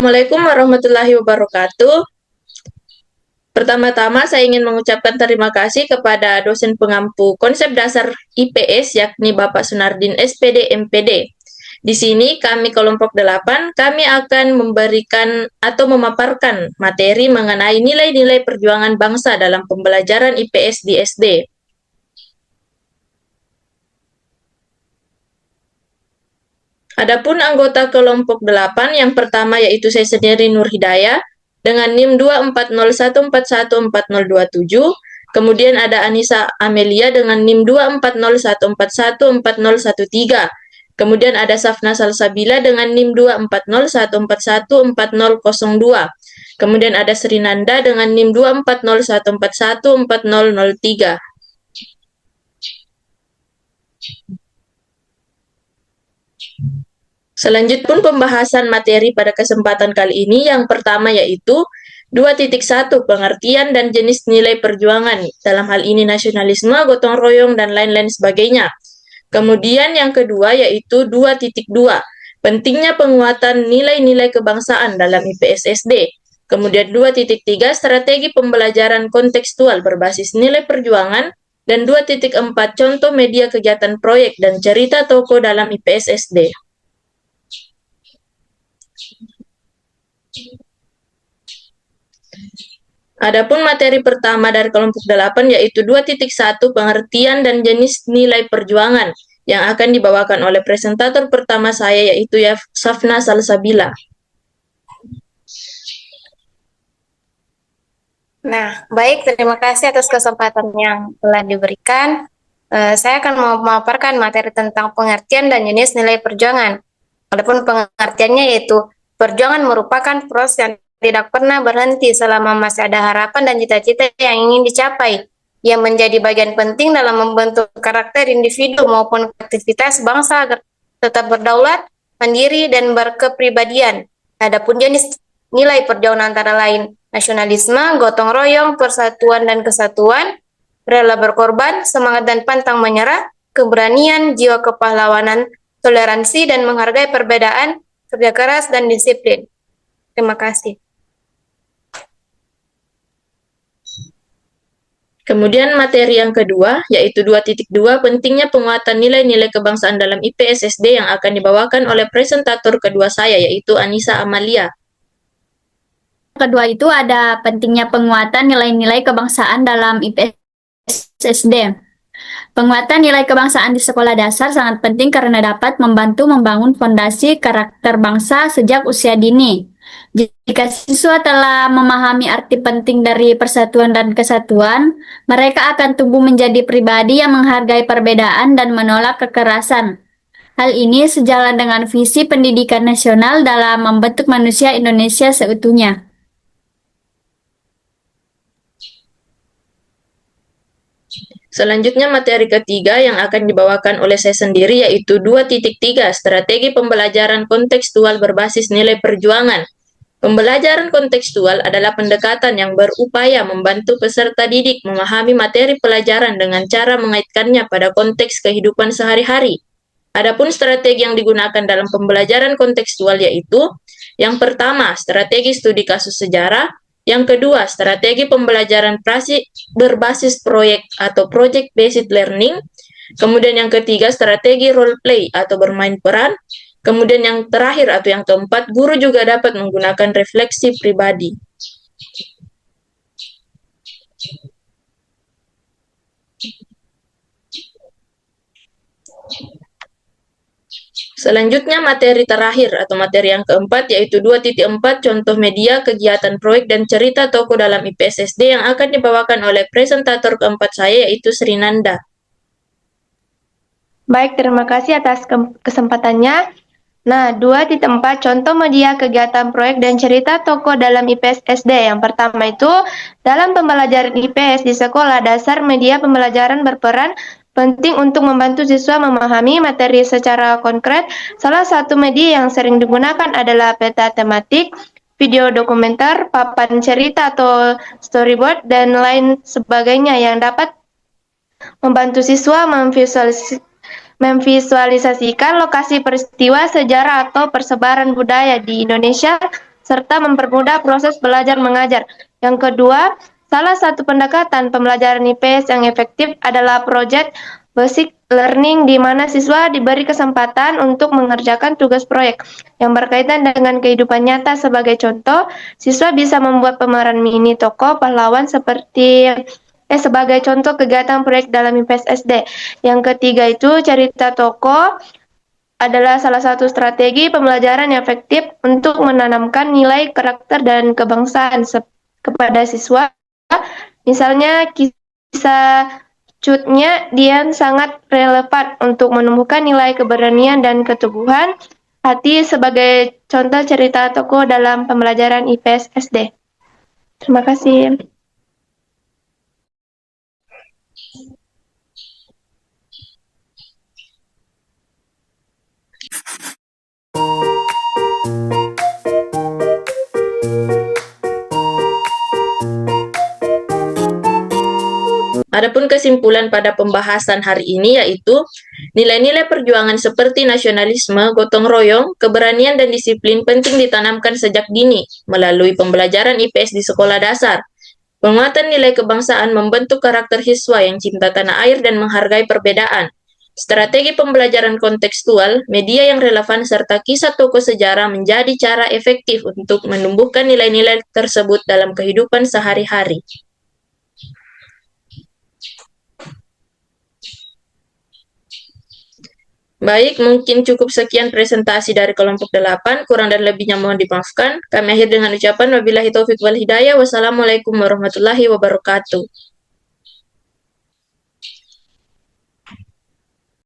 Assalamualaikum warahmatullahi wabarakatuh. Pertama-tama saya ingin mengucapkan terima kasih kepada dosen pengampu konsep dasar IPS yakni Bapak Sunardin SPD MPD. Di sini kami kelompok 8, kami akan memberikan atau memaparkan materi mengenai nilai-nilai perjuangan bangsa dalam pembelajaran IPS di SD. Adapun anggota kelompok 8, yang pertama yaitu saya sendiri Nur Hidayah dengan NIM 24014140407. Kemudian ada Anissa Amelia dengan NIM 240141413. Kemudian ada Safna Salsabila dengan NIM 24014141002. Kemudian ada Sri Nanda dengan NIM 24014141003. Selanjutnya pembahasan materi pada kesempatan kali ini yang pertama yaitu 2.1 pengertian dan jenis nilai perjuangan, dalam hal ini nasionalisme, gotong royong, dan lain-lain sebagainya. Kemudian yang kedua yaitu 2.2 pentingnya penguatan nilai-nilai kebangsaan dalam IPS SD. Kemudian 2.3 strategi pembelajaran kontekstual berbasis nilai perjuangan, dan 2.4 contoh media kegiatan proyek dan cerita tokoh dalam IPS SD. Adapun materi pertama dari kelompok 8 yaitu 2.1 pengertian dan jenis nilai perjuangan yang akan dibawakan oleh presentator pertama saya yaitu Safna Salsabila. Nah, baik, terima kasih atas kesempatan yang telah diberikan. Saya akan memaparkan materi tentang pengertian dan jenis nilai perjuangan. Adapun pengertiannya yaitu perjuangan merupakan proses yang tidak pernah berhenti selama masih ada harapan dan cita-cita yang ingin dicapai, yang menjadi bagian penting dalam membentuk karakter individu maupun aktivitas bangsa agar tetap berdaulat, mandiri, dan berkepribadian. Adapun jenis nilai perjuangan antara lain nasionalisme, gotong royong, persatuan dan kesatuan, rela berkorban, semangat dan pantang menyerah, keberanian, jiwa kepahlawanan, toleransi, dan menghargai perbedaan, kerja keras, dan disiplin. Terima kasih. Kemudian materi yang kedua, yaitu 2.2 pentingnya penguatan nilai-nilai kebangsaan dalam IPS SD yang akan dibawakan oleh presentator kedua saya, yaitu Anissa Amalia. Kedua itu ada pentingnya penguatan nilai-nilai kebangsaan dalam IPS SD. Penguatan nilai kebangsaan di sekolah dasar sangat penting karena dapat membantu membangun fondasi karakter bangsa sejak usia dini. Jika siswa telah memahami arti penting dari persatuan dan kesatuan, mereka akan tumbuh menjadi pribadi yang menghargai perbedaan dan menolak kekerasan. Hal ini sejalan dengan visi pendidikan nasional dalam membentuk manusia Indonesia seutuhnya. Selanjutnya materi ketiga yang akan dibawakan oleh saya sendiri yaitu 2.3 strategi pembelajaran kontekstual berbasis nilai perjuangan. Pembelajaran kontekstual adalah pendekatan yang berupaya membantu peserta didik memahami materi pelajaran dengan cara mengaitkannya pada konteks kehidupan sehari-hari. Adapun strategi yang digunakan dalam pembelajaran kontekstual yaitu yang pertama, strategi studi kasus sejarah, yang kedua, strategi pembelajaran berbasis proyek atau project based learning, kemudian yang ketiga, strategi role play atau bermain peran, kemudian yang terakhir atau yang keempat, guru juga dapat menggunakan refleksi pribadi. Selanjutnya materi terakhir atau materi yang keempat yaitu 2.4 contoh media, kegiatan proyek, dan cerita tokoh dalam IPS SD yang akan dibawakan oleh presentator keempat saya yaitu Sri Nanda. Baik, terima kasih atas kesempatannya. Nah, 2.4 contoh media, kegiatan proyek, dan cerita tokoh dalam IPS SD. Yang pertama itu, dalam pembelajaran IPS di sekolah dasar, media pembelajaran berperan penting untuk membantu siswa memahami materi secara konkret. Salah satu media yang sering digunakan adalah peta tematik, video dokumenter, papan cerita atau storyboard, dan lain sebagainya yang dapat membantu siswa memvisualisasikan lokasi peristiwa sejarah atau persebaran budaya di Indonesia serta mempermudah proses belajar mengajar. Yang kedua, salah satu pendekatan pembelajaran IPS yang efektif adalah project basic learning, di mana siswa diberi kesempatan untuk mengerjakan tugas proyek yang berkaitan dengan kehidupan nyata. Sebagai contoh, siswa bisa membuat pemeran mini tokoh pahlawan sebagai contoh kegiatan proyek dalam IPS SD. Yang ketiga itu cerita tokoh adalah salah satu strategi pembelajaran yang efektif untuk menanamkan nilai karakter dan kebangsaan kepada siswa. Misalnya kisah Cutnya Dian sangat relevan untuk menumbuhkan nilai keberanian dan keteguhan hati sebagai contoh cerita tokoh dalam pembelajaran IPS SD. Terima kasih. Adapun kesimpulan pada pembahasan hari ini yaitu nilai-nilai perjuangan seperti nasionalisme, gotong royong, keberanian dan disiplin penting ditanamkan sejak dini melalui pembelajaran IPS di sekolah dasar. Penguatan nilai kebangsaan membentuk karakter siswa yang cinta tanah air dan menghargai perbedaan. Strategi pembelajaran kontekstual, media yang relevan, serta kisah tokoh sejarah menjadi cara efektif untuk menumbuhkan nilai-nilai tersebut dalam kehidupan sehari-hari. Baik, mungkin cukup sekian presentasi dari kelompok 8. Kurang dan lebihnya mohon dimaafkan. Kami akhir dengan ucapan wabillahi taufik wal hidayah. Wassalamualaikum warahmatullahi wabarakatuh.